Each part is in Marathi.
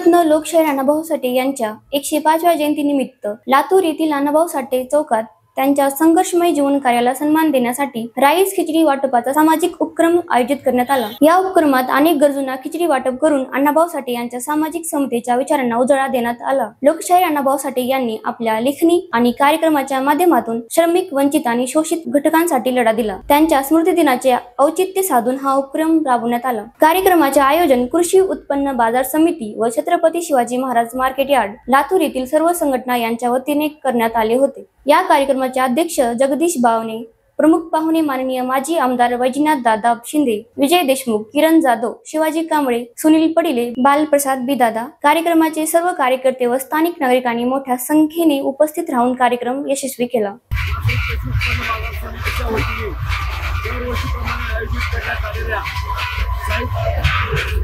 भारतरत्न लोकशाहीर अण्णाभाऊ साठे यांच्या 105व्या जयंतीनिमित्त लातूर येथील अण्णाभाऊ साठे चौकात त्यांच्या संघर्षमय जीवन कार्याला सन्मान देण्यासाठी राईस खिचडी वाटपाचा सामाजिक उपक्रम आयोजित करण्यात आला। या उपक्रमात अनेक गरजूंना खिचडी वाटप करून अण्णाभाऊ साठे यांच्या सामाजिक समतेच्या विचारांना उजाळा देण्यात आला। लोकशाहीर अण्णाभाऊ साठे यांनी आपल्या लेखणी आणि कार्यक्रमाच्या माध्यमातून श्रमिक, वंचित आणि शोषित घटकांसाठी लढा दिला। त्यांच्या स्मृती दिनाचे औचित्य साधून हा उपक्रम राबवण्यात आला। कार्यक्रमाचे आयोजन कृषी उत्पन्न बाजार समिती व छत्रपती शिवाजी महाराज मार्केट यार्ड लातूर येथील सर्व संघटना यांच्या वतीने करण्यात आले होते। या कार्यक्रमाचे अध्यक्ष जगदीश बावणे, प्रमुख पाहुणे माननीय माजी आमदार वैजनाथ दादा शिंदे, विजय देशमुख, किरण जाधव, शिवाजी कांबळे, सुनील पडिले, बालप्रसाद बिदादा। कार्यक्रमाचे सर्व कार्यकर्ते व स्थानिक नागरिकांनी मोठ्या संख्येने उपस्थित राहून कार्यक्रम यशस्वी केला।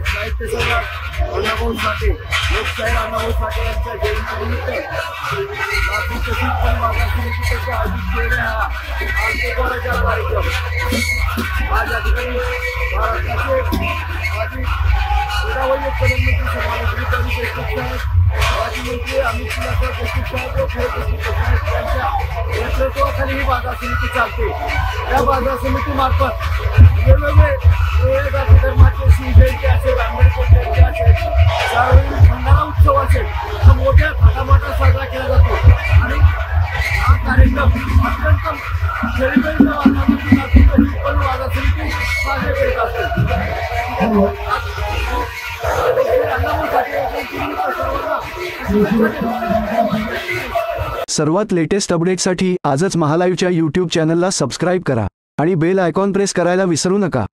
साहित्य सम्राट अण्णाभाऊ साठे, लोकशाहीर अण्णाभाऊ साठे यांच्या जयंतीनिमित्त लातूर कृषी उत्पन्न बाजार समितीतर्फे आयोजित केलेला हा आंतरराष्ट्रीय कार्यक्रम आज या ठिकाणी महाराष्ट्राचे माजी क्रीडा व युवक कल्याण मंत्री सन्माननीय रवी देशमुख साहेब, माजी मंत्री अमित सिंह देशमुख साहेब व खेळ देशमुख यांच्या नेतृत्वाखाली ही बाजार समिती चालते। या बाजार समितीमार्फत वेगवेगळे जाती धर्माचे शिवजयंती असेल, आंबेडकर जयंती असेल, सार्वजनिक भंडारा उत्सव असेल, हा मोठ्या थाटामाटात साजरा केला जातो आणि हा कार्यक्रम अत्यंत खेळीमेळीच्या वातावरणातून उत्पन्न बाजार समिती साजरे करीत असते। सर्वात लेटेस्ट अपडेटसाठी आजच महालाईव्हच्या यूट्यूब चॅनलला सबस्क्राईब करा आणि बेल आयकॉन प्रेस करायला विसरू नका।